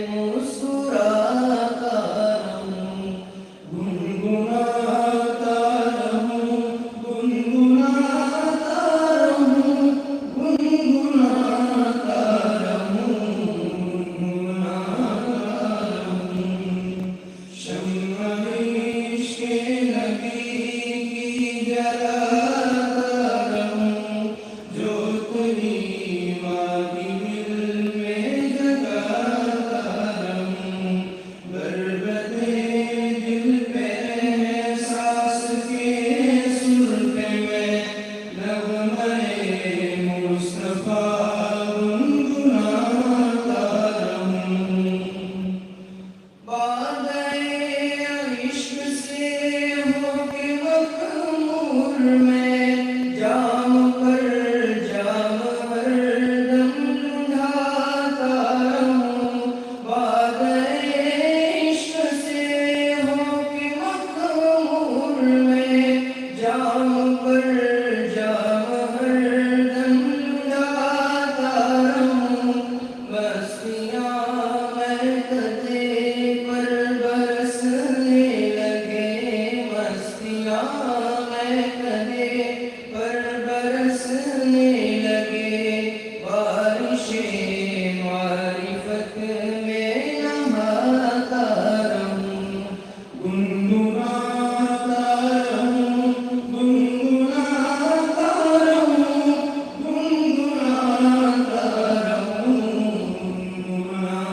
مسکراتا رہوں گنگناتا رہوں گنگناتا رہوں گنگناتا رہوں گنگناتا رہوں شمع عشق نبی کی جلاتا رہوں جو تیری مادی دل میں جگاتا رہوں بربدے دل پہ احساس کے سر پہ میں نغمہ مصطفیٰ گنگناتا رہوں بادۂ عشق سے ہو کے مخمور میں جام پر جام ہر دم لڑھاتا رہوں بادۂ عشق سے ہو کے مخمور میں جام پر جام ہر دم لڑھاتا رہوں مستیاں مہکتے پر برسنے لگے مستیاں مہکتے پر برسنے لگے بارش معرفت میں نہاتا رہوں گنگناتا رہوں گنگناتا رہوں گنگناتا رہوں گنگناتا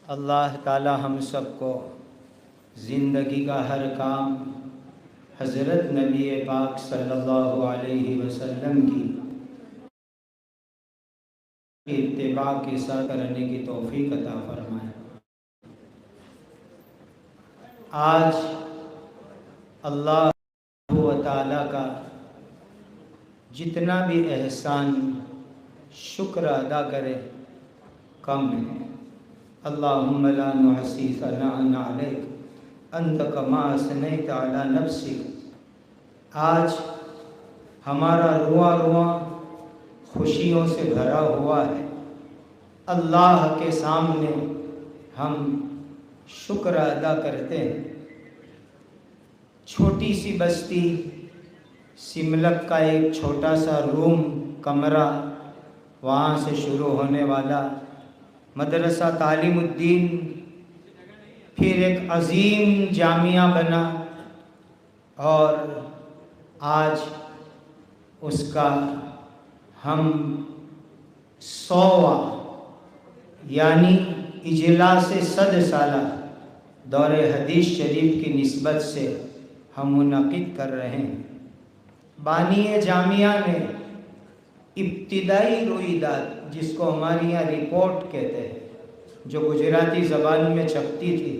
اللہ تعالی ہم سب کو زندگی کا ہر کام حضرت نبی پاک صلی اللہ علیہ وسلم کی اتباع کے ساتھ کرنے کی توفیق عطا فرمائے۔ آج اللہ تعالی کا جتنا بھی احسان شکر ادا کرے کم ہے۔ اللہم لا نحصی ثناء علیک انت کما اثنیت علی نفسک۔ آج ہمارا رواں رواں خوشیوں سے بھرا ہوا ہے۔ اللہ کے سامنے ہم شکر ادا کرتے ہیں۔ چھوٹی سی بستی سملک کا ایک چھوٹا سا روم کمرہ، وہاں سے شروع ہونے والا مدرسہ تعلیم الدین پھر ایک عظیم جامعہ بنا، اور آج اس کا ہم 100واں یعنی اجلاس 100 سالہ دور حدیث شریف کی نسبت سے ہم منعقد کر رہے ہیں۔ بانی جامعہ نے ابتدائی رویداد، جس کو ہمارے یہاں رپورٹ کہتے ہیں، جو گجراتی زبان میں چھپتی تھی،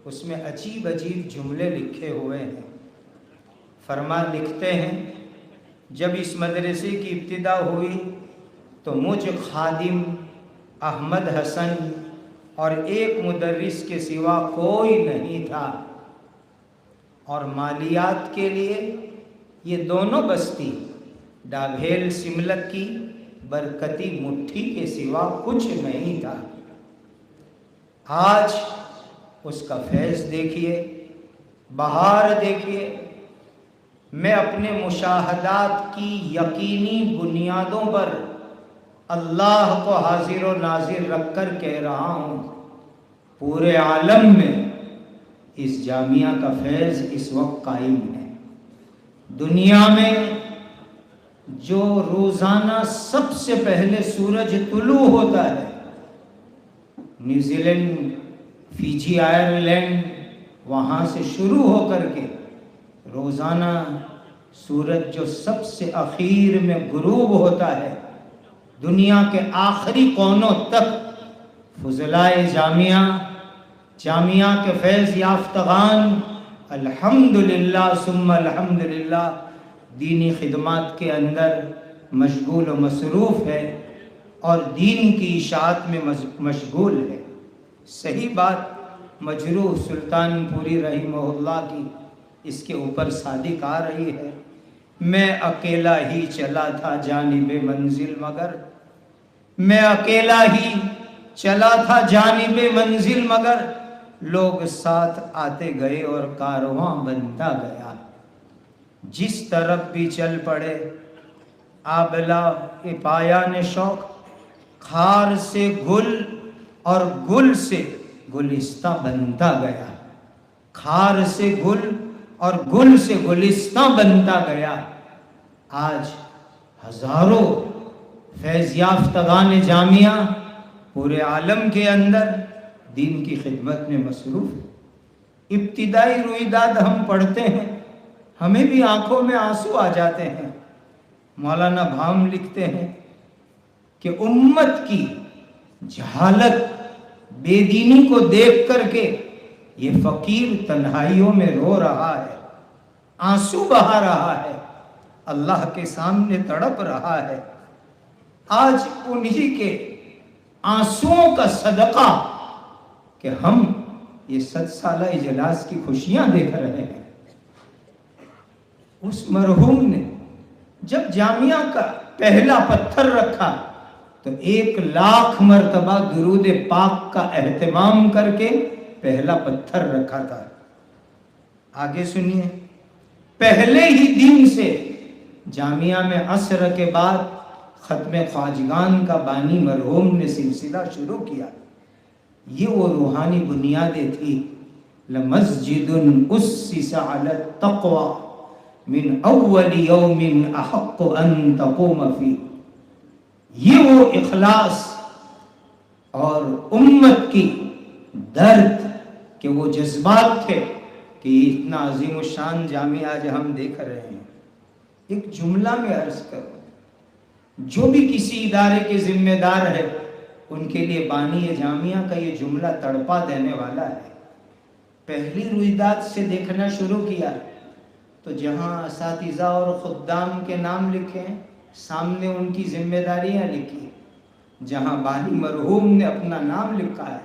اس میں عجیب عجیب جملے لکھے ہوئے ہیں۔ لکھتے ہیں جب اس مدرسے کی ابتدا ہوئی تو مجھ خادم احمد حسن اور ایک مدرس کے سوا کوئی نہیں تھا، اور مالیات کے لیے یہ دونوں بستی ڈابھیل سملک کی برکتی مٹھی کے سوا کچھ نہیں تھا۔ آج اس کا فیض دیکھیے، بہار دیکھیے۔ میں اپنے مشاہدات کی یقینی بنیادوں پر اللہ کو حاضر و ناظر رکھ کر کہہ رہا ہوں، پورے عالم میں اس جامعہ کا فیض اس وقت قائم ہے۔ دنیا میں جو روزانہ سب سے پہلے سورج طلوع ہوتا ہے، نیوزی لینڈ، فیجی، آئرلینڈ، وہاں سے شروع ہو کر کے روزانہ سورج جو سب سے اخیر میں غروب ہوتا ہے، دنیا کے آخری کونوں تک فضلائے جامعہ کے فیض یافتگان الحمدللہ ثم الحمدللہ دینی خدمات کے اندر مشغول و مصروف ہے اور دین کی اشاعت میں مشغول ہے۔ صحیح بات مجروح سلطان پوری رحمہ اللہ کی اس کے اوپر صادق آ رہی ہے، میں اکیلا ہی چلا تھا جانب منزل مگر، میں اکیلا ہی چلا تھا جانب منزل مگر، لوگ ساتھ آتے گئے اور کارواں بنتا گیا۔ جس طرف بھی چل پڑے آبلا پایان شوق، خار سے گل اور گل سے گلستہ بنتا گیا، خار سے گل اور گل سے گلستہ بنتا گیا۔ آج ہزاروں فیض یافتگان جامعہ پورے عالم کے اندر دین کی خدمت میں مصروف ہے۔ ابتدائی رویداد ہم پڑھتے ہیں، ہمیں بھی آنکھوں میں آنسو آ جاتے ہیں۔ مولانا بھام لکھتے ہیں کہ امت کی جہالت، بے دینی کو دیکھ کر کے یہ فقیر تنہائیوں میں رو رہا ہے، آنسو بہا رہا ہے، اللہ کے سامنے تڑپ رہا ہے۔ آج انہی کے آنسوؤں کا صدقہ کہ ہم یہ 100 سالہ اجلاس کی خوشیاں دیکھ رہے ہیں۔ اس مرحوم نے جب جامعہ کا پہلا پتھر رکھا تو 1,00,000 مرتبہ درود پاک کا اہتمام کر کے پہلا پتھر رکھا تھا۔ آگے سنیے، پہلے ہی دن سے جامعہ میں عصر کے بعد ختم خواجگان کا بانی مرحوم نے سلسلہ شروع کیا۔ یہ وہ روحانی بنیادیں تھی، لمسجد اسس علی التقوی من اول یوم احق ان تقوم فی۔ یہ وہ اخلاص اور امت کی درد کہ وہ جذبات تھے کہ اتنا عظیم الشان جامعہ آج ہم دیکھ رہے ہیں. ایک جملہ میں عرض کروں، جو بھی کسی ادارے کے ذمہ دار ہے ان کے لیے بانی جامعہ کا یہ جملہ تڑپا دینے والا ہے. پہلی رویداد سے دیکھنا شروع کیا تو جہاں اساتذہ اور خدام کے نام لکھے ہیں سامنے ان کی ذمہ داریاں لکھی ہیں. جہاں بانی مرحوم نے اپنا نام لکھا ہے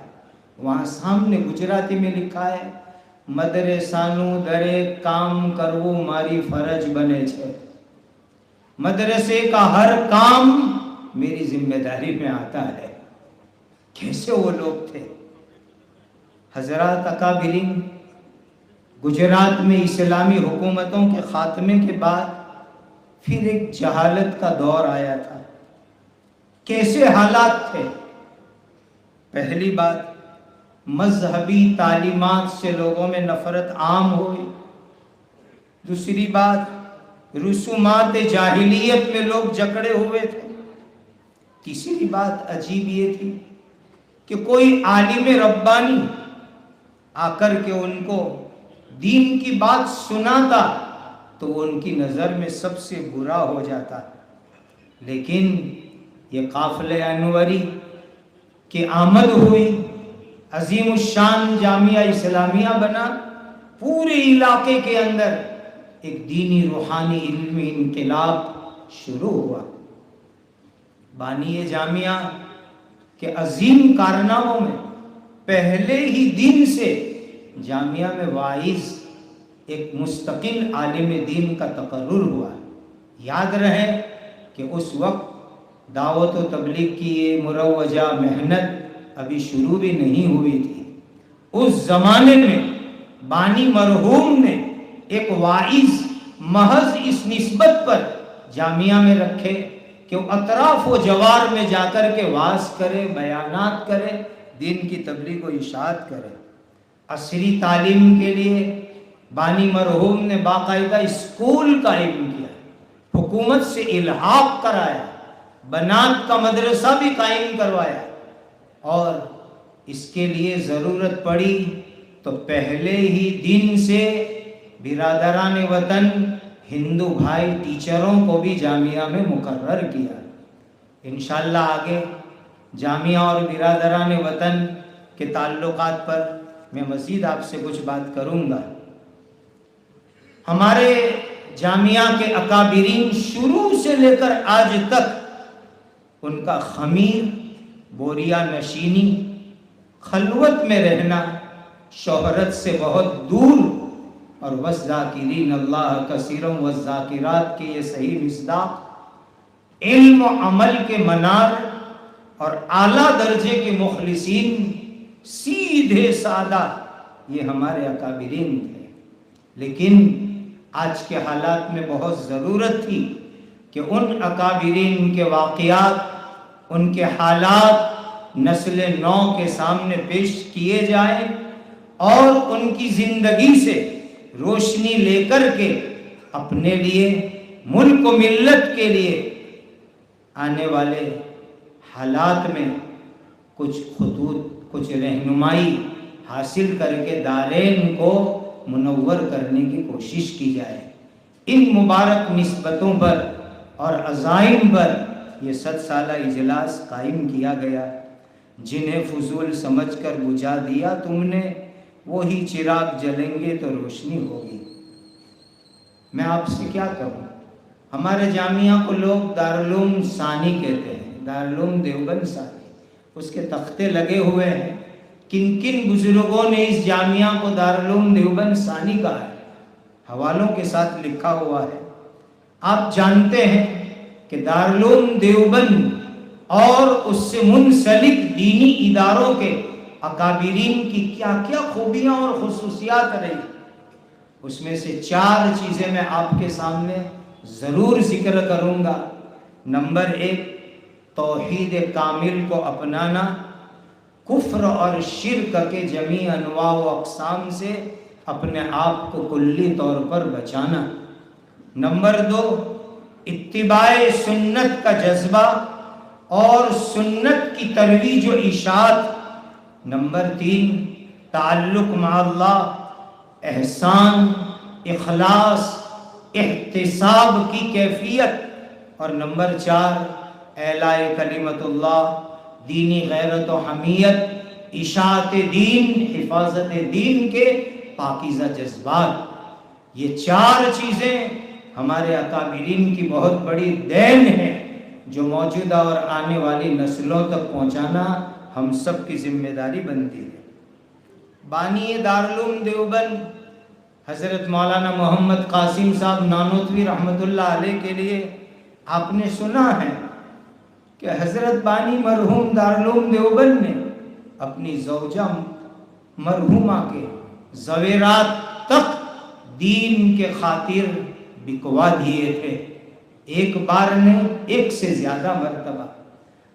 وہاں سامنے گجراتی میں لکھا ہے مدرسانو درے کام کرو ماری فرج بنے چھے. مدرسے کا ہر کام میری ذمہ داری میں آتا ہے. کیسے وہ لوگ تھے حضرات اکابرین. گجرات میں اسلامی حکومتوں کے خاتمے کے بعد پھر ایک جہالت کا دور آیا تھا. کیسے حالات تھے؟ پہلی بات، مذہبی تعلیمات سے لوگوں میں نفرت عام ہوئی. دوسری بات، رسومات جاہلیت میں لوگ جکڑے ہوئے تھے. تیسری بات عجیب یہ تھی کہ کوئی عالم ربانی آ کر کے ان کو دین کی بات سناتا تو وہ ان کی نظر میں سب سے برا ہو جاتا. لیکن یہ قافلہ انوری کی آمد ہوئی، عظیم الشان جامعہ اسلامیہ بنا، پورے علاقے کے اندر ایک دینی روحانی علمی انقلاب شروع ہوا. بانی جامعہ کے عظیم کارناموں میں پہلے ہی دن سے جامعہ میں واعظ ایک مستقل عالم دین کا تقرر ہوا. یاد رہے کہ اس وقت دعوت و تبلیغ کی یہ مروجہ محنت ابھی شروع بھی نہیں ہوئی تھی. اس زمانے میں بانی مرحوم نے ایک واعظ محض اس نسبت پر جامعہ میں رکھے کہ وہ اطراف و جوار میں جا کر کے وعظ کرے، بیانات کرے، دین کی تبلیغ و اشاعت کرے. عصری تعلیم کے لیے بانی مرحوم نے باقاعدہ اسکول قائم کیا، حکومت سے الحاق کرایا، بنات کا مدرسہ بھی قائم کروایا. اور اس کے لیے ضرورت پڑی تو پہلے ہی دن سے برادران وطن ہندو بھائی ٹیچروں کو بھی جامعہ میں مقرر کیا. انشاءاللہ آگے جامعہ اور برادران وطن کے تعلقات پر میں مزید آپ سے کچھ بات کروں گا. ہمارے جامعہ کے اکابرین شروع سے لے کر آج تک ان کا خمیر، بوریا نشینی، خلوت میں رہنا، شہرت سے بہت دور، اور والذاکرین اللہ کثیرا والذاکرات کے یہ صحیح مصداق، علم و عمل کے منار اور اعلیٰ درجے کے مخلصین، سیدھے سادہ، یہ ہمارے اکابرین تھے. لیکن آج کے حالات میں بہت ضرورت تھی کہ ان اکابرین کے واقعات، ان کے حالات نسل نو کے سامنے پیش کیے جائیں اور ان کی زندگی سے روشنی لے کر کے اپنے لیے، ملک و ملت کے لیے آنے والے حالات میں کچھ خطوط، کچھ رہنمائی حاصل کر کے دارین کو منور کرنے کی کوشش کی جائے. ان مبارک نسبتوں پر اور عزائم پر یہ 7 سالہ اجلاس قائم کیا گیا. جنہیں فضول سمجھ کر بجھا دیا تم نے، وہی چراغ جلیں گے تو روشنی ہوگی. میں آپ سے کیا کہوں، ہمارے جامعہ کو لوگ دارالعلوم ثانی کہتے ہیں، دارالعلوم دیوبند ثانی. اس کے تختے لگے ہوئے ہیں. کن کن بزرگوں نے اس جامعہ کو دارالعلوم دیوبند ثانی کہا ہے، حوالوں کے ساتھ لکھا ہوا ہے. آپ جانتے ہیں کہ دارالعلوم دیوبند اور اس سے منسلک دینی اداروں کے اکابرین کی کیا کیا خوبیاں اور خصوصیات رہی. اس میں سے 4 چیزیں میں آپ کے سامنے ضرور ذکر کروں گا. نمبر 1، توحید کامل کو اپنانا، کفر اور شرک کے جمیع انواع و اقسام سے اپنے آپ کو کلی طور پر بچانا. نمبر 2، اتباع سنت کا جذبہ اور سنت کی ترویج و اشاعت. نمبر 3 تعلق مع اللہ، احسان، اخلاص، احتساب کی کیفیت، اور نمبر 4 اعلاء کلمت اللہ، دینی غیرت و حمیت، اشاعت دین، حفاظت دین کے پاکیزہ جذبات۔ یہ 4 چیزیں ہمارے اکابرین کی بہت بڑی دین ہے جو موجودہ اور آنے والی نسلوں تک پہنچانا ہم سب کی ذمہ داری بنتی ہے۔ بانی دارالعلوم دیوبند حضرت مولانا محمد قاسم صاحب نانوتوی رحمۃ اللہ علیہ کے لیے آپ نے سنا ہے کہ حضرت بانی مرحوم دارالعلوم دیوبند نے اپنی زوجہ مرحومہ کے زیورات تک دین کے خاطر بکوا دیے تھے، ایک بار نہیں، ایک سے زیادہ مرتبہ۔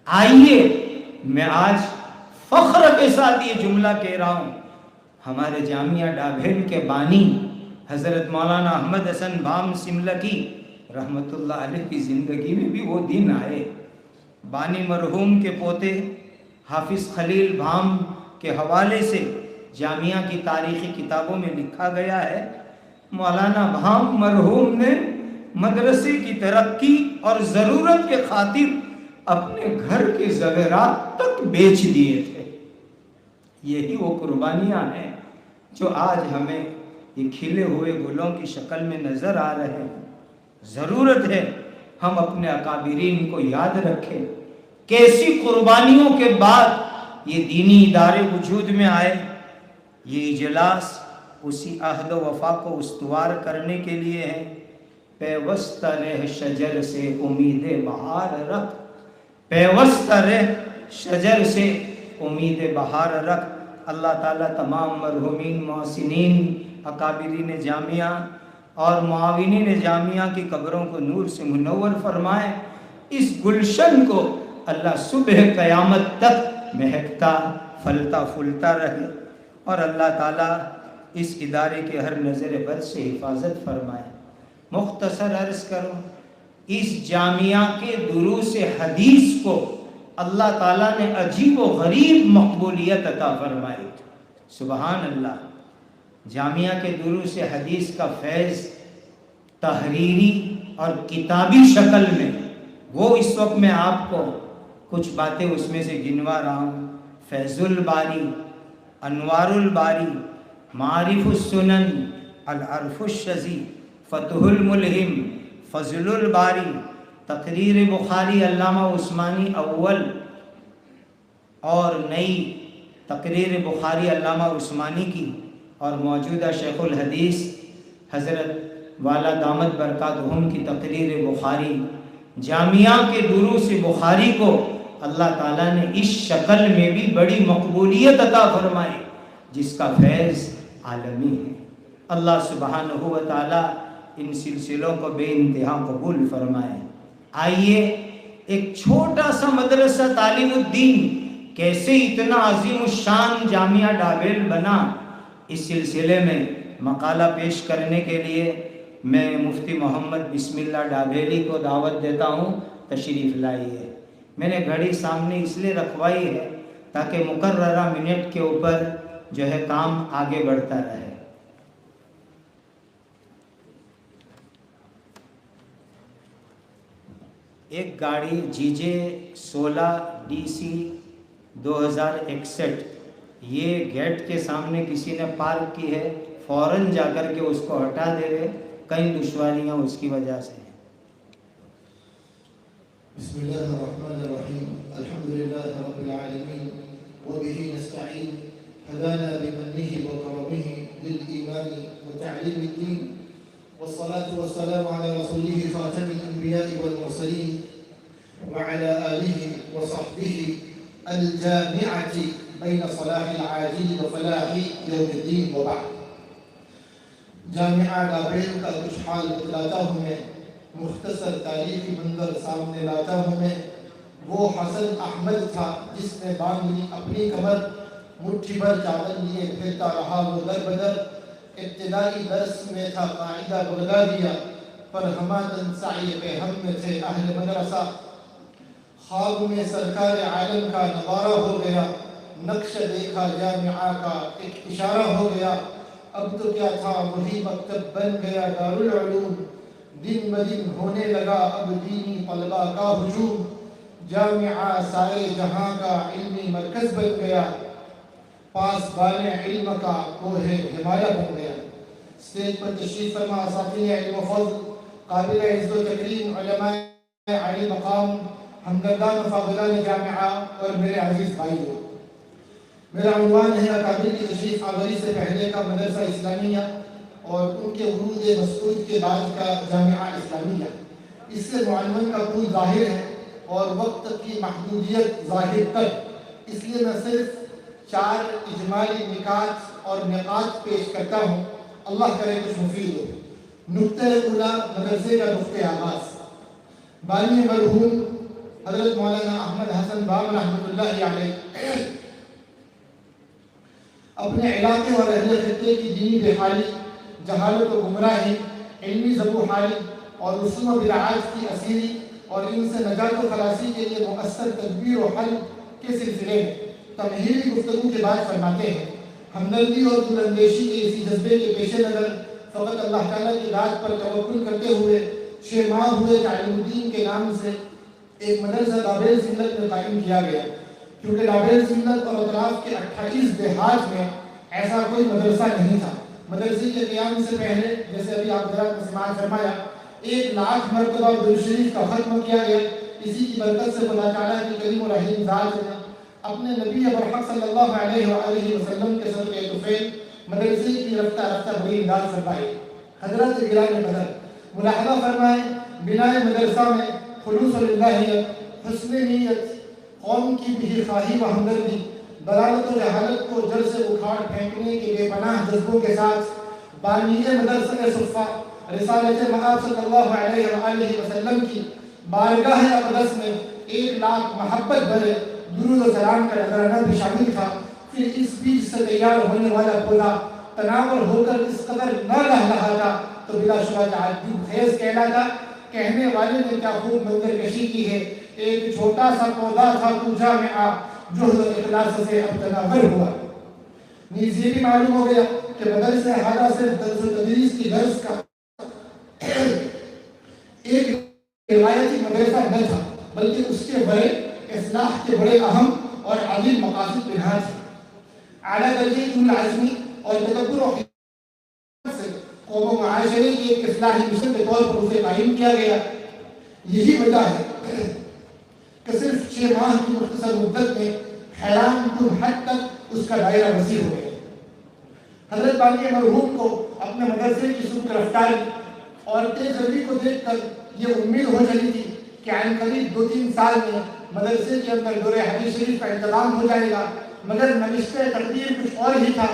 آئیے میں آج فخر کے ساتھ یہ جملہ کہہ رہا ہوں، ہمارے جامعہ ڈابھیل کے بانی حضرت مولانا احمد حسن بام سملکی رحمت اللہ علیہ کی زندگی میں بھی وہ دن آئے۔ بانی مرحوم کے پوتے حافظ خلیل بھام کے حوالے سے جامعہ کی تاریخی کتابوں میں لکھا گیا ہے، مولانا بھام مرحوم نے مدرسے کی ترقی اور ضرورت کے خاطر اپنے گھر کے زیورات تک بیچ دیے تھے۔ یہی وہ قربانیاں ہیں جو آج ہمیں یہ کھلے ہوئے گلوں کی شکل میں نظر آ رہے ہیں۔ ضرورت ہے ہم اپنے اکابرین کو یاد رکھیں، کیسی قربانیوں کے بعد یہ دینی ادارے وجود میں آئے۔ یہ اجلاس اسی عہد و وفا کو استوار کرنے کے لیے ہے۔ پیوستہ رہ شجر سے امید بہار رکھ، پیوستہ رہ شجر سے امید بہار رکھ۔ اللہ تعالیٰ تمام مرحومین، محسنین، اکابرین جامعہ اور معاونین جامعہ کی قبروں کو نور سے منور فرمائے۔ اس گلشن کو اللہ صبح قیامت تک مہکتا پھلتا پھولتا رہے، اور اللہ تعالیٰ اس ادارے کے ہر نظر بد سے حفاظت فرمائے۔ مختصر عرض کروں، اس جامعہ کے دروس حدیث کو اللہ تعالیٰ نے عجیب و غریب مقبولیت عطا فرمائی۔ سبحان اللہ، جامعہ کے دروس حدیث کا فیض تحریری اور کتابی شکل میں، وہ اس وقت میں آپ کو کچھ باتیں اس میں سے گنوا رہا ہوں۔ فیض الباری، انوار الباری، معارف السنن، العرف الشذی، فتح الملہم، فضل الباری، تقریر بخاری علامہ عثمانی اول، اور نئی تقریر بخاری علامہ عثمانی کی، اور موجودہ شیخ الحدیث حضرت والا دامت برکاتہم کی تقریر بخاری۔ جامعہ کے دروس بخاری کو اللہ تعالیٰ نے اس شکل میں بھی بڑی مقبولیت عطا فرمائی جس کا فیض عالمی ہے۔ اللہ سبحانہ و تعالیٰ ان سلسلوں کو بے انتہا قبول فرمائے۔ آئیے ایک چھوٹا سا مدرسہ تعلیم الدین کیسے اتنا عظیم الشان جامعہ ڈابھیل بنا، اس سلسلے میں مقالہ پیش کرنے کے لیے میں مفتی محمد بسم اللہ ڈابھیلی کو دعوت دیتا ہوں، تشریف لائیے۔ میں نے گھڑی سامنے اس لیے رکھوائی ہے تاکہ مقررہ منٹ کے اوپر جو ہے کام آگے بڑھتا رہے۔ ایک گاڑی GJ16 DC 2061 یہ گیٹ کے سامنے کسی نے پارک کی ہے، فوراً جا کر کے اس کو ہٹا دے رہے، کئی دشواریاں اس کی وجہ سے ہیں۔ بسم اللہ الرحمن الرحیم، الحمدللہ رب العالمین، وبہ نستعین، ہدانا بمنہ وکرمہ للایمان وتعلیم الدین، والصلاة والسلام على رسوله خاتم الانبیاء والمرسلین وعلى آلہ وصحبہ الجامعة بین صلاح العاجل وفلاح یوم الدین وبعد۔ جامعہ ڈابھیل کا کچھ حال بتلاتا ہوں میں، مختصر تاریخی منظر سامنے لاتا ہوں میں۔ وہ حسن احمد تھا جس نے باندھی اپنی کمر، مٹھی بھر چاول لیے پھرتا رہا وہ در بدر۔ ابتدائی درس میں تھا قاعدہ بغدادیہ، پر ہمادن سعی پہ ہم میں تھے اہل مدرسہ۔ خواب میں سرکار عالم کا نظارہ ہو گیا، نقش دیکھا جامعہ کا ایک اشارہ ہو گیا، اب تو کیا تھا وہی مکتب بن گیا دارالعلوم، دن بدن ہونے لگا اب دینی طلبہ کا ہجوم، جامعہ سارے جہاں کا علمی مرکز بن گیا، پاس بان علم کا کوہ ہمایہ بن گیا۔ اسٹیج پر تشریف فرما اساتذہ علم و فضل، قابل عزت و تکریم علماء عالی مقام، ہمدردان و فاضلان جامعہ اور میرے عزیز بھائیوں، میرا عنوان ہے اکابر کی تشریف آوری سے پہلے کا مدرسہ اسلامیہ اور ان کے ورود مسعود کے بعد کا جامعہ اسلامیہ۔ اس سے معنون کا طول ظاہر ہے اور وقت کی محدودیت ظاہر تر، اس لیے میں صرف 4 اجمالی نکات اور نقاط پیش کرتا ہوں، اللہ کرے کچھ مفید ہو۔ نقطہ اولا، مدرسے کا نقطہ آغاز۔ بانی مرحوم حضرت مولانا احمد حسن بام رحمۃ اللہ علیہ اپنے علاقے اور اہل خطے کی دینی بحالی، جہالت و گمراہی، علمی زبوحالی اور رسوم و بدعات کی اسیری اور ان سے نجات و خلاصی کے لیے مؤثر تدبیر و حل کے سلسلے میں تمہیدی گفتگو کے بعد فرماتے ہیں، ہمدردی اور دلاندیشی کے اسی جذبے کے پیش نظر فقط اللہ تعالیٰ کی ذات پر توکل کرتے ہوئے 6 ماہ ہوئے تعلیم الدین کے نام سے ایک مدرسہ دابیل سندھ میں قائم کیا گیا، کیونکہ دابیل سندھ اور اطراف کے 28 دیہات میں ایسا کوئی مدرسہ نہیں تھا۔ مدرسے کے قیام سے پہلے جیسے ابھی آپ حضرات نے سماعت فرمایا 1 لاکھ مرتبہ درود شریف کا ختم کیا گیا۔ اسی کی برکت سے خدا تعالیٰ کی کریم و رحیم ذات نے اپنے نبی برحق صلی اللہ علیہ وآلہ وسلم کے صدقے طفیل مدرسے کی رفتہ رفتہ بڑی امداد فرمائی۔ حضرت گرامی قدر ملاحظہ فرمائیں، بنائے مدرسہ میں خلوص للہیت، حسن نیت، قوم کی بھی خواہی و ہمدردی، ضلالت و جہالت کو جڑ سے اکھاڑ پھینکنے کے بے پناہ جذبوں کے ساتھ بانیِ مدرسہ صفہ رسالت مآب صلی اللہ علیہ وآلہ وسلم کی بارگاہ اقدس میں 1 لاکھ محبت بھرے درود و سلام کا نذرانہ بھی شامل تھا۔ پھر اس بیج سے تیار ہونے والا پودا تناور ہو کر اس قدر نہ لہلہاتا تو بلا شبہ تعجب خیز کہلاتا۔ کہنے والے نے کیا خوب منظر کشی کی ہے، ایک چھوٹا سا پودا تھا تو جامعہ جہد و اخلاص سے اب تناور ہوا۔ نیز یہ بھی معلوم ہو گیا کہ مدرسہ حالہ صرف درس و تدریس کی درس کا ایک روایتی مدرسہ نہ تھا، بلکہ اس کے بڑے اصلاح کے بڑے اہم اور عظیم مقاصد پنہاں تھے۔ اعلیٰ درجے کی العزمی اور تدبر و حکمت سے قوم و معاشرے کی ایک اصلاحی مشن کے طور پر اسے قائم کیا گیا۔ یہی وجہ ہے کہ صرف 6 ماہ کی مختصر مدت میں حیران کن حد تک اس کا دائرہ وسیع ہو گیا۔ حضرت بانی مرحوم کو اپنے مدرسے کی سبک رفتاری اور تیز روی کو دیکھ کر یہ امید ہو چلی تھی کہ عین قریب 2-3 سال میں مدرسے کے اندر دور حدیث شریف کا انتظام ہو جائے گا، مگر نوشتہ تقدیر کچھ اور ہی تھا،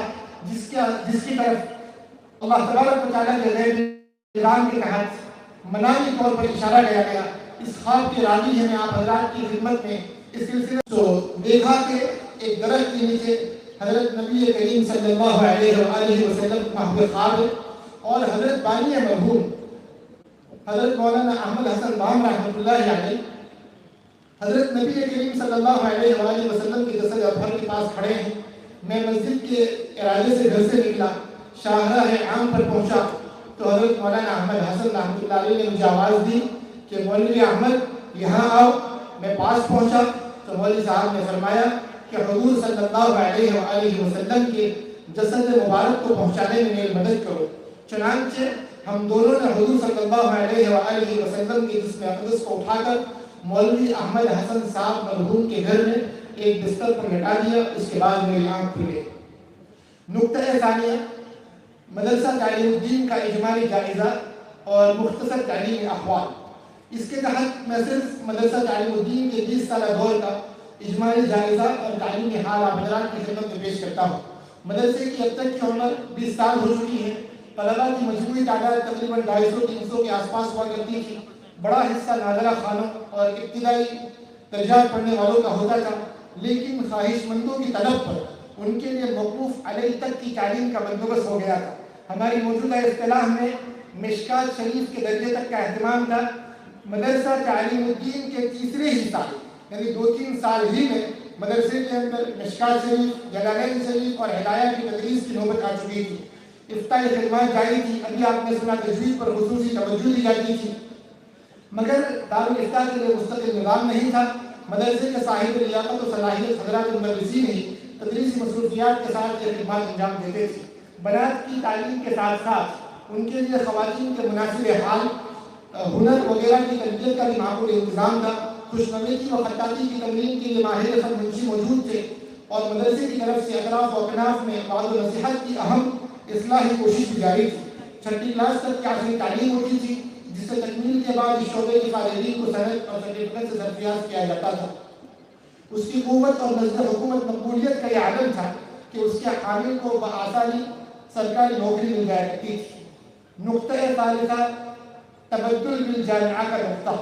جس کی طرف اللہ تبارک و تعالیٰ کے غیب نظام کے تحت منائی طور پر اشارہ کیا گیا۔ اس خواب کی راضی ہے میں آپ حضرات کی خدمت میں اس سلسلے تو دیکھا کہ ایک درخت کے نیچے حضرت نبی کریم صلی اللہ علیہ وآلہ وسلم محبوب خواب اور حضرت بانی مرحوم حضرت مولانا احمد حسن بام رحمۃ اللہ علیہ حضرت نبی کریم صلی اللہ علیہ وآلہ وسلم کے جسد اطہر کے پاس کھڑے ہیں۔ میں مسجد کے ارادے سے گھر سے نکلا، شاہراہ عام پر پہنچا تو حضرت مولانا احمد حسن رحمۃ اللہ علیہ نے مجھے آواز دی کہ مولوی احمد یہاں آؤ۔ میں پاس پہنچا تو مولوی صاحب نے فرمایا کہ حضور صلی اللہ علیہ وآلہ وسلم کے جسد مبارک کو پہنچانے میں میری مدد کرو۔ چنانچہ ہم دونوں نے حضور صلی اللہ علیہ وآلہ وسلم کے جسم اقدس کو اٹھا کر مولوی احمد حسن صاحب مرحوم کے گھر میں ایک بستر پر لٹا دیا۔ اس کے بعد میری آنکھ کھلی۔ نقطہ ثانیہ، مدرسہ تعلیم الدین کا اجمالی جائزہ اور مختصر تعلیمی احوال۔ اس کے تحت میں صرف مدرسہ تعلیم الدین کے 20 سالہ دور کا اجمالی جائزہ اور تعلیمی حال آپ حضرات کی خدمت میں پیش کرتا ہوں۔ مدرسے کی اب تک کی عمر 20 سال ہو چکی ہے۔ طلباء کی مجموعی تعداد تقریباً 250-300 کے آس پاس ہوا کرتی تھی۔ بڑا حصہ ناظرہ خانوں اور ابتدائی درجات پڑھنے والوں کا ہوتا تھا، لیکن خواہش مندوں کی طلب پر ان کے لیے موقوف علیہ تک کی تعلیم کا بندوبست ہو گیا تھا۔ ہماری موجودہ اصطلاح میں مشکات شریف کے درجے تک کا اہتمام تھا۔ مدرسہ تعلیم الدین کے تیسرے ہی سال یعنی 2-3 سال ہی میں مدرسے کے اندر مشکات شریف، جلالین شریف اور ہدایہ کی تدریس کی نوبت آ چکی تھی۔ افتاحی خدمات جاری تھی، ابھی آپ نے سنا تجوید پر خصوصی توجہ دی جاتی تھی، مگر دارالافتاء کے لیے مستقل نظام نہیں تھا۔ مدرسے کے صاحب لیاقت و صلاحیت حضرات المدرسین ہی تدریسی مصروفیات کے ساتھ یہ خدمات انجام دیتے تھے۔ بنات کی تعلیم کے ساتھ ساتھ ان کے لیے خواتین کے مناسب حال، ہنر وغیرہ کی تربیت کا بھی معقول انتظام تھا۔ خوشنویسی و خطاطی کی تمرین کے لیے ماہر فن منشی موجود تھے، اور مدرسے کی طرف سے اطراف و اکناف میں وعظ و نصیحت کی اہم اصلاحی کوشش جاری تھی۔ 6ٹھی کلاس تک کی آخری تعلیم ہوتی تھی، جس سے تکمیل کے بعد اس شعبے کے فارغین کو سند اور سرٹیفکیٹ سے درخواست کیا جاتا تھا۔ اس کی قوت اور نزد حکومت مقبولیت کا یہ عالم تھا کہ اس کے حامل کو بآسانی سرکاری نوکری مل جایا کرتی تھی۔ نقطۂ ثالثہ، تبدل بالجامعہ کا نقطہ۔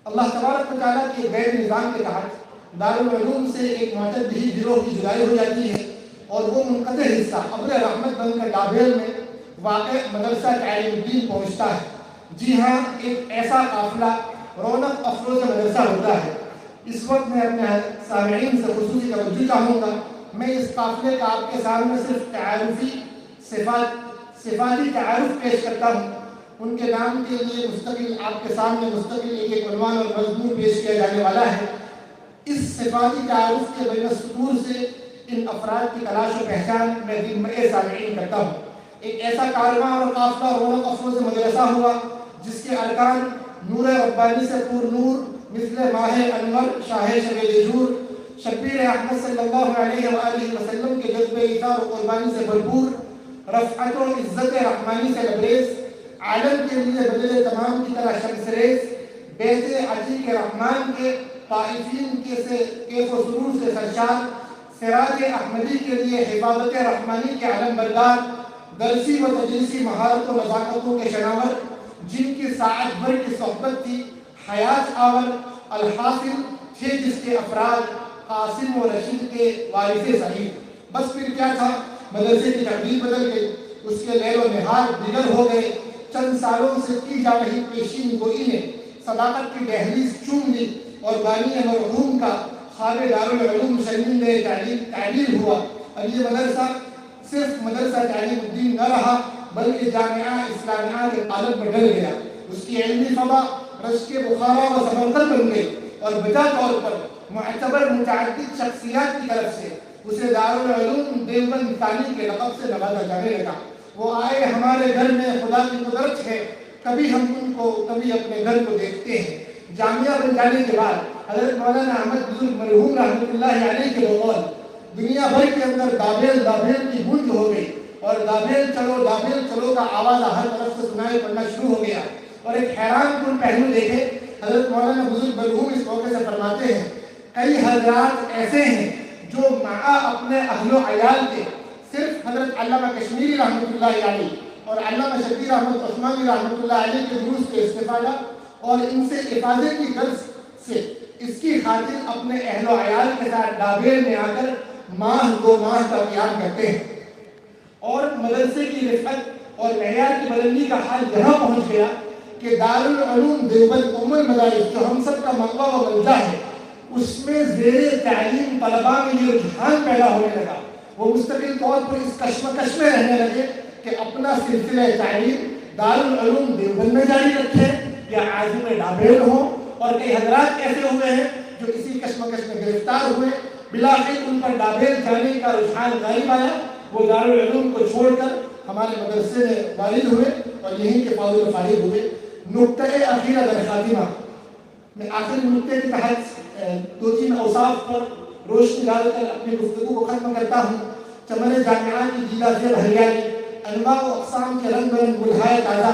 اللہ تبارک و تعالیٰ کے غیر نظام کے تحت دارالعلوم سے ایک معتدی گروہ کی جدائی ہو جاتی ہے، اور وہ منقطع حصہ ابر رحمت بن کر ڈابیل میں واقع مدرسہ تعلیم الدین پہنچتا ہے۔ جی ہاں، ایک ایسا قافلہ رونق افروز مدرسہ ہوتا ہے۔ اس وقت میں اپنے سامعین سے خصوصی توجہ چاہوں گا۔ میں اس قافلے کا آپ کے سامنے صرف تعارفی صفاتی تعارف پیش کرتا ہوں۔ ان کے نام کے لیے مستقل آپ کے سامنے مستقل ایک عنوان اور مضمون پیش کیا جانے والا ہے۔ اس صفاتی تعارف کے بین السطور سے ان افراد کی تلاش و پہچان میں ذمہ سامعین کرتا ہوں۔ ایک ایسا کارواں اور قافلہ رونق افروز مدرسہ ہوا جس کے ارکان نور ربانی سے پور نور، مثل ماہ انور، شاہ شب دجور، شبیر احمد صلی اللہ علیہ وآلہ وسلم کے جذبہ ایثار و قربانی سے بھرپور، رفعت و عزت رحمانی سے لبریز، عالم کے لیے بدل تمام کی طرح شمس ریز، بیت عتیق رحمان کے طائفین کے کیف و سرور سے سرشار، سراج احمدی کے لیے حفاظت رحمانی کے علم بردار، درسی و تدریسی مہارت و نزاکتوں کے شناور، جن کی ساعت بھر کی صحبت تھی حیات آور، الحاصل تھے جس کے افراد قاسم و رشید کے وارث صحیح۔ بس پھر کیا تھا، مدرسے کی تقدیر بدل گئی، اس کے لیل و نہار دیگر ہو گئے۔ چند سالوں سے کی جا رہی پیشین گوئی نے صداقت کی دہلیز چوم لی، اور بانی مرحوم کا خواب دارالعلوم شرمین نے تعلیم ہوا۔ اب یہ مدرسہ صرف مدرسہ تعلیم الدین نہ رہا، بلکہ جامعہ اسلامیہ کے قالب میں ڈل گیا۔ اس کی علمی فضا رشک بخارا و سمرقند بن گئی، اور بجا طور پر معتبر متعدد شخصیات کی طرف سے اسے دارالعلوم دیوبند ثانی کے لقب سے نوازا جانے لگا۔ وہ آئے ہمارے گھر میں، خدا کی قدرت ہے، کبھی ہم ان کو کبھی اپنے گھر کو دیکھتے ہیں۔ جامعہ بن جانے کے بعد حضرت مولانا احمد بزرگ مرحوم رحمۃ اللہ علیہ کے بقول دنیا بھر کے اندر دابیل دابیل کی گونج ہو گئی، اور دابیل چلو کا آواز ہر طرف سے سنائی پڑنا شروع ہو گیا۔ اور ایک حیران کن پہلو دیکھے، حضرت مولانا بزرگ مرحوم اس موقع سے فرماتے ہیں، کئی حضرات ایسے ہیں جو مع اپنے اہل و عیال کے صرف حضرت علامہ کشمیری رحمۃ اللہ علیہ اور علامہ شبیر احمد عثمانی رحمۃ اللہ علیہ کے دروس کے استفادہ اور ان سے حفاظت کی غرض سے اس کی خاطر اپنے اہل و عیال کے ساتھ ڈابیل میں آ کر ماہ 2 ماہ کا قیام کرتے ہیں، اور مدرسے کی رفعت اور معیار کی بلندی کا حال یہاں پہنچ گیا کہ دارالعلوم دیوبند ام المدارس جو ہم سب کا مقبہ و ملجا ہے، اس میں زیر تعلیم طلباء میں یہ رجحان پیدا ہونے لگا۔ وہ مستقل طور پر اس کشمکش میں رہنے لگے کہ اپنا سلسلہ تعلیم دارالعلوم دیوبند میں جاری رکھے یا عازم ڈابیل ہوں۔ اور کئی حضرات ایسے ہوئے ہیں جو اسی کشمکش میں گرفتار ہوئے، بلاخر ان پر ڈابیل جانے کا رجحان غالب آیا، وہ دارالعلوم کو چھوڑ کر ہمارے مدرسے میں والد ہوئے اور یہیں کے فاضل و فارغ ہوئے۔ نقطۂ اخیرہ در خاتمہ، میں آخر نقطے کے تحت 2-3 اوصاف پر روشنی ڈال کر اپنی گفتگو کو ختم کرتا ہوں۔ چمن جامعات کی جیدہ زیب ہریالی، انواع و اقسام کے رنگ برنگ گلہائے تازہ،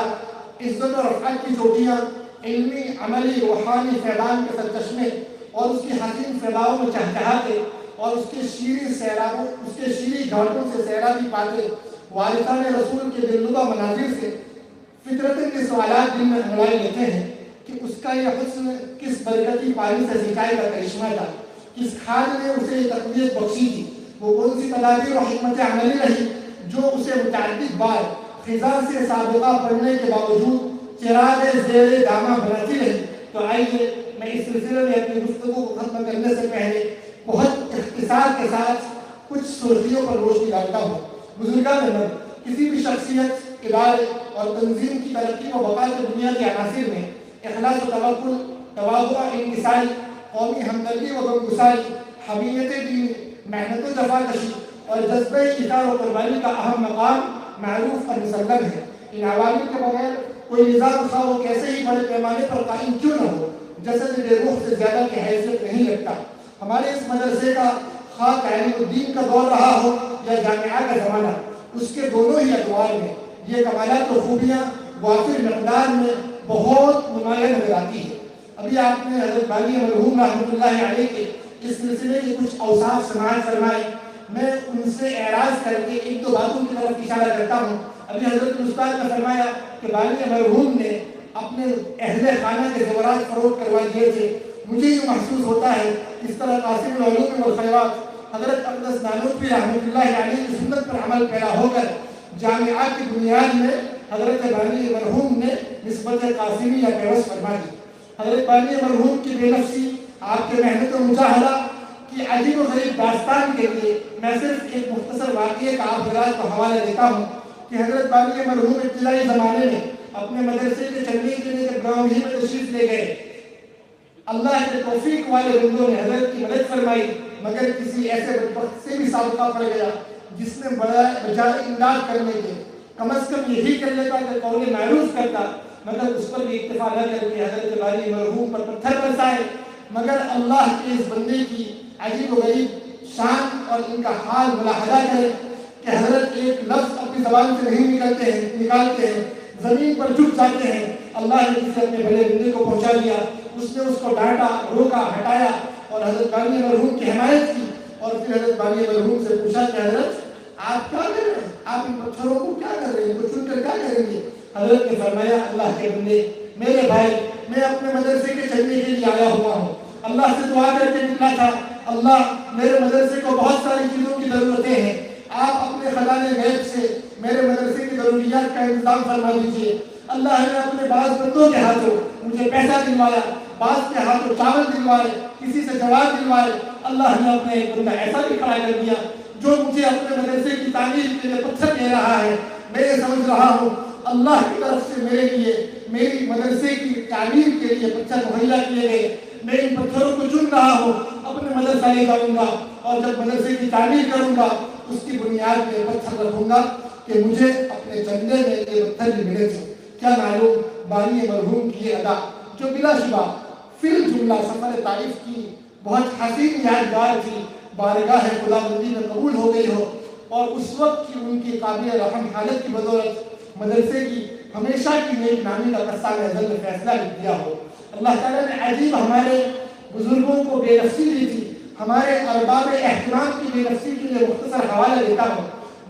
عزت و رفعت کی چوٹیاں، علمی عملی روحانی فیضان کے سرچشمے، اور اس کی حسین فضاؤں میں چہچہاتے، اور اس کے شیریں گھاٹوں سے سیرابی پاتے، وارثان رسول کے دلربا مناظر سے فطرت کے سوالات دل میں انگڑائی لیتے ہیں کہ اس کا یہ حسن کس برکتی پانی سے سینچائی کا کرشمہ تھا، کس کھاد نے اسے تقویت بخشی تھی، وہ کون سی تدابیر و حکمت عملی رہی جو اسے متعدد بار خزاں سے سابقہ پڑھنے کے باوجود چراغ زیر دامہ بناتی رہی۔ تو آئیے میں اس سلسلے میں اپنی گفتگو کو ختم کرنے سے پہلے کے ساتھ کچھ سرخیوں پر روشنی ڈالتا ہوں۔ بزرگان مرد، کسی بھی شخصیت، ادارے اور تنظیم کی ترقی و بقا کے بنیادی عناصر میں اخلاص و توکل، تواضع، انکساری، قومی ہمدردی و غمگساری، حمیت دین، محنت و جفاکشی اور جذبہ اطاعت و قربانی کا اہم مقام معروف اور مسلم ہے۔ ان عوامل کے بغیر کوئی نظام خواہ وہ کیسے ہی بڑے پیمانے پر قائم کیوں نہ ہو، جسد روح سے زیادہ کی حیثیت نہیں رکھتا۔ ہمارے اس مدرسے کا خواہ تعلیم الدین کا دور رہا ہو یا جامعہ کا زمانہ، اس کے دونوں ہی ادوار میں یہ کمالات و خوبیاں وافر مقدار میں بہت نمایاں نظر آتی ہے۔ ابھی آپ نے حضرت بانی مرحوم رحمۃ اللہ علیہ کے اس سلسلے کے کچھ اوصاف سماعت فرمائے، میں ان سے اعراض کر کے ایک دو باتوں کی طرف اشارہ کرتا ہوں۔ ابھی حضرت استاد نے فرمایا کہ بانی مرحوم نے اپنے اہل خانہ کے زیورات فروخت کروا دیے تھے۔ مجھے یہ محسوس ہوتا ہے اس طرح قاسم العلوم والخیرات حضرت اقدس نانوتوی رحمۃ اللہ علیہ کی سنت پر عمل پیرا ہو کر جامعات کی بنیاد میں حضرت بانی مرحوم نے نسبت قاسمیہ پیوست فرما دی۔ حضرت بانی مرحوم کی بے نفسی، آپ کے محنت و مجاہدہ کی عجیب و غریب داستان کے لیے میں صرف ایک مختصر واقعے کا آپ حضرات کو حوالہ دیتا ہوں کہ حضرت بانی مرحوم ابتدائی زمانے میں اپنے مدرسے کے چلنے کے لیے جب گاؤں ہی میں تشریف لے گئے، اللہ کے توفیق والے بندوں نے حضرت کی مدد فرمائی، مگر کسی ایسے بدبخت سے بھی سابقہ پڑ گیا جس نے بجائے امداد کرنے کے کم از کم یہی کر لیتا کہ قول معروف کرتا، مگر اس پر بھی اکتفا نہ کر کے حضرت بانی مرحوم پر پتھر برسائے۔ مگر اللہ کے اس بندے کی عجیب و غریب شان اور ان کا حال ملاحظہ کرے کہ حضرت ایک لفظ اپنی زبان سے نہیں نکالتے ہیں، زمین پر جھک جاتے ہیں۔ اللہ نے اسے اپنے بڑے بندے کو پہنچا دیا، اس نے اس کو ڈانٹا، روکا، ہٹایا اور حضرت بانی مرحوم کی حمایت کی، اور پھر حضرت بانی مرحوم سے پوچھا کہ حضرت آپ کیا کر رہے ہیں، آپ ان پتھروں کو کیا کر رہے ہیں، ان کو چن کر کیا کریں گے؟ حضرت نے فرمایا اللہ کے بندے، میرے بھائی، میں اپنے مدرسے کے چلنے کے لیے آیا ہوا ہوں، اللہ سے دعا کر کے نکلا تھا، اللہ میرے مدرسے کو بہت ساری چیزوں کی ضرورتیں ہیں، آپ اپنے خزانے غیب سے میرے مدرسے کی ضروریات کا انتظام فرما دیجیے۔ اللہ نے اپنے بعض بندوں کے ہاتھوں مجھے پیسہ دلوایا، بعض کے ہاتھوں چاول دلوائے، کسی سے جواب دلوائے۔ اللہ نے اپنے ایک بندہ ایسا بھی کھڑا کر دیا جو مجھے اپنے مدرسے کی تعمیر کے لیے پتھر دے رہا ہے۔ میں یہ سمجھ رہا ہوں اللہ کی طرف سے میرے لیے میری مدرسے کی تعمیر کے لیے پتھر مہیا کیے گئے۔ میں ان پتھروں کو چن رہا ہوں، اپنے مدرسہ لے جاؤں گا اور جب مدرسے کی تعمیر کروں گا اس کی بنیاد پہ پتھر رکھوں گا کہ مجھے اپنے چندے میں یہ پتھر بھی ملے تھے۔ کیا معلوم بانی مرحوم کی ادا جو بلا شبہ فی الجملہ سفر تعریف کی بہت حسین یادگار تھی، بارگاہ خدا بندی میں قبول ہو گئی ہو، اور اس وقت کی ان کی قابل رحم حالت کی بدولت مدرسے کی ہمیشہ کی نیک نامی کا قصہ ازل میں فیصلہ لکھ دیا ہو۔ اللہ تعالیٰ نے عجیب ہمارے بزرگوں کو بے نفسی دی تھی۔ ہمارے ارباب اہتمام کی بے نفسی کے لیے مختصر حوالہ دیتا ہوں۔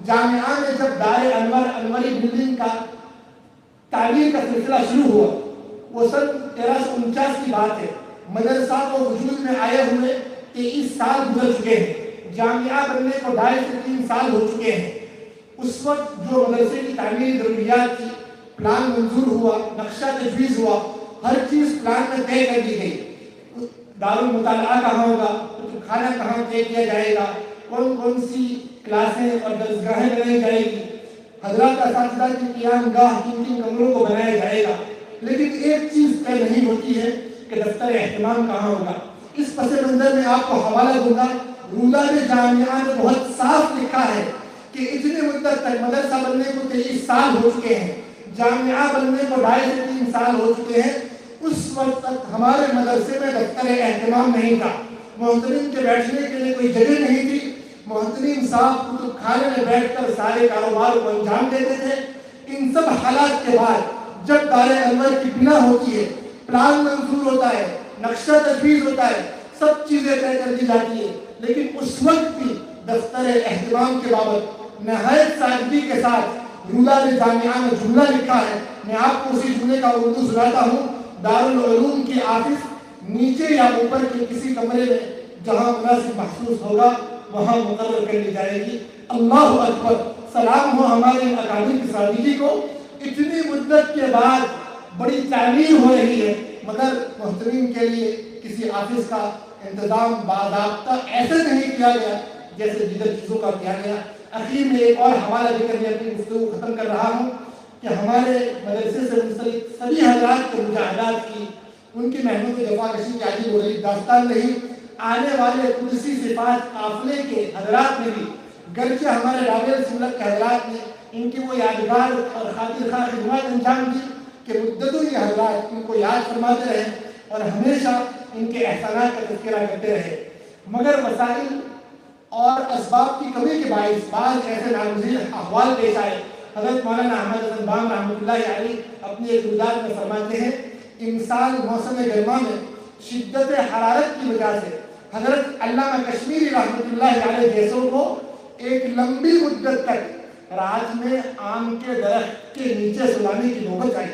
جامعہ میں جب دار انور انوری بلڈنگ کا تعمیر کا سلسلہ شروع ہوا، وہ سن 1349 کی بات ہے، مدرسہ کو وجود میں آئے ہوئے 23 سال گزر چکے ہیں، جامعہ بننے کو 2.5 سے 3 سال ہو چکے ہیں۔ اس وقت جو مدرسے کی تعمیری ضروریات تھی، پلان منظور ہوا، نقشہ تجویز ہوا، ہر چیز پلان میں طے کر دی گئی۔ دارالمطالعہ کہاں ہوگا، خانہ کہاں طے کیا جائے گا، کون کون سی کلاسیں اور درسگاہیں بنائی جائے گی، حضرات اساتذہ کی قیام گاہ کن کمروں کو بنایا جائے گا، لیکن ایک چیز طے نہیں ہوتی ہے کہ دفتر اہتمام کہاں ہوگا۔ اس پس منظر میں آپ کو حوالہ دوں گا، رولاد جامعہ نے بہت صاف لکھا ہے کہ اتنے مدت تک مدرسہ بننے کو 23 سال ہو چکے ہیں، جامعہ بننے کو 2.5 سے 3 سال ہو چکے ہیں، اس وقت تک ہمارے مدرسے میں دفتر اہتمام نہیں تھا، محترم کے بیٹھنے کے لیے کوئی جگہ نہیں تھی، محترم صاحب کتب خانے میں بیٹھ کر سارے کاروبار کو انجام دیتے تھے۔ ان سب حالات کے بعد جب دار انور کی بنا ہوتی ہے، پلان منظور ہوتا ہے، نقشہ تجویز ہوتا ہے، سب چیزیں طے کر دی جاتی ہے، لیکن اس وقت بھی دفتر اہتمام کے بابت نہایت سادگی کے ساتھ رولاد جامعہ میں جملہ لکھا ہے۔ میں آپ کو اسی جملے کا اردو سناتا ہوں۔ دارالعلوم کی آفس نیچے یا اوپر کے کسی کمرے میں جہاں مناسب محسوس ہوگا وہاں مقرر کر لی جائے گی۔ اللہ اکبر، سلام ہو ہمارے اکابر اساتذہ کو۔ اتنی مدت کے بعد بڑی تعمیر ہو رہی ہے، مگر محترم کے لیے کسی آفس کا انتظام باضابطہ ایسے نہیں کیا گیا جیسے دیگر چیزوں کا کیا گیا. اخیر میں ایک اور حوالہ دے کر میں اپنی گفتگو ختم کر رہا ہوں کہ ہمارے مدرسے سے منسلک سبھی حضرات کے مجاہدات کی، ان کی محنت و جفاکشی کی عجیب و غریب داستان نہیں. آنے والے قدسی صفات قافلے کے حضرات نے بھی، گرچہ ہمارے رابعہ سملک کے حضرات نے ان کی وہ یادگار اور خاطر خواہ خدمات انجام دی کہ مدتوں یہ حضرات ان کو یاد فرماتے رہے اور ہمیشہ ان کے احسانات کا تذکرہ کرتے رہے. مگر وسائل اور اسباب کی کمی کے باعث بعض ایسے ناگزیر احوال پیش آئے. حضرت مولانا احمد حسن بام رحمۃ اللہ علیہ اپنی ایک گزار میں فرماتے ہیں، امسال موسم گرما میں شدت حرارت کی وجہ سے حضرت علامہ کشمیری رحمۃ اللہ علیہ جیسوں کو ایک لمبی مدت تک رات میں آم کے درخت کے نیچے سلانے کی نوبت آئی.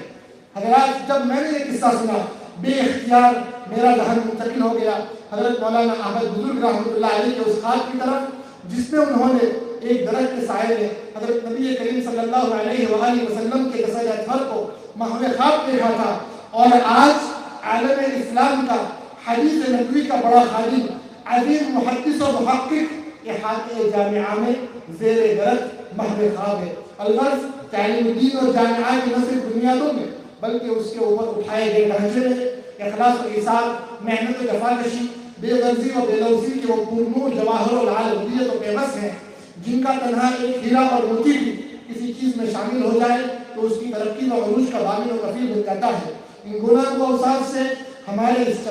حضرات جب میں نے یہ قصہ سنا بے اختیار میرا ذہن منتقل ہو گیا حضرت مولانا احمد بزرگ رحمۃ اللہ علیہ کے اس خاک کی طرف جس میں انہوں نے ایک درخت کے سائے میں حضرت نبی کریم صلی اللہ علیہ وآلہ وسلم کے جسد اطہر کو محو خواب دیکھا تھا. اور آج عالم اسلام کا حدیث نبوی کا بڑا خادم عظیم محدث و محقق احاطہ جامعہ میں زیر درخت محو خواب ہے. الغرض تعلیم دین اور جامعات نہ صرف بنیادوں میں بلکہ اس کے اوپر اٹھائے گئے ڈھانچے میں اخلاص و ایثار، محنت و جفاکشی، بے غرضی و بے لوثی کے وہ پرنور جواہر العال ہدیت و پیمس ہیں جن کا تنہا ایک ہیرا اور موتی بھی کسی چیز میں شامل ہو جائے تو اس کی ترقی و عروج کا ضامن و کفیل بن جاتا ہے. ان گناہ و اوصاف سے ہمارے اس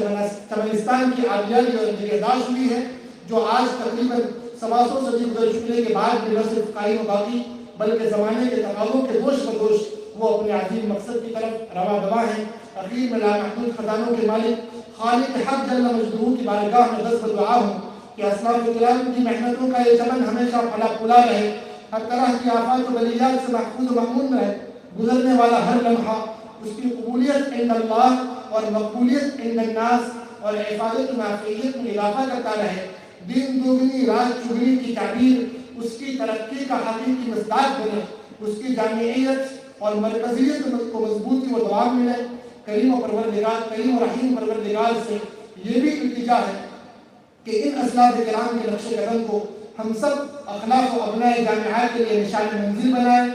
چمنستان کی آبیاری اور نگہداشت ہوئی ہے جو آج تقریباً 125 صدی گزر چکنے کے بعد بھی نہ صرف قائم و باقی بلکہ زمانے کے تقاضوں کے گوش بدوش وہ اپنے عظیم مقصد کی طرف رواں دواں ہیں. اخیر میں لامحدود خزانوں کے مالک خالق حق جل مجدہ کی بارگاہ میں دست دعا ہوں کہ اسلاف کرام کی محنتوں کا یہ چمن ہمیشہ پھلا پھولا رہے، ہر طرح کی آفات و بلیات سے محفوظ و مأمون رہے، گزرنے والا ہر لمحہ اس کی قبولیت عند اللہ اور مقبولیت عند الناس اور حفاظت و نافعیت میں اضافہ کرتا رہے. دین دوگنی رات چگنی کی تعبیر اس کی ترقی کا حقیقی مصداق بنے، اس کی جامعیت اور مرکزیت کو مضبوطی و دوام ملے. کریم و رحیم پروردگار سے یہ بھی التجا ہے کہ ان اسلاف کرام کے نقش قدم کو ہم سب اخلاق و ابناء جامعات کے لیے نشان منزل بنائیں،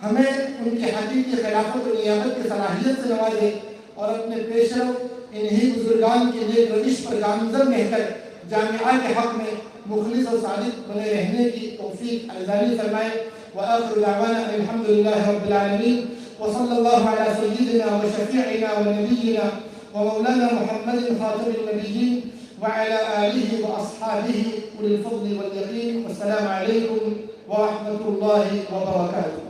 ہمیں ان کی حقیقی خلافت و نیابت کی صلاحیت سے نوازیں اور اپنے پیشرو انہی بزرگان کے لیے روش پر گامزن رہ کر جامعات کے حق میں مخلص و صادق بنے رہنے کی توفیق ارزانی فرمائے. وآخر دعوانا الحمد للہ رب العالمین وصلی اللہ علی سیدنا و شفیعنا و نبینا ومولانا محمد خاتم النبیین وعلى آله وأصحابه أولي الفضل واليقين. والسلام عليكم ورحمة الله وبركاته.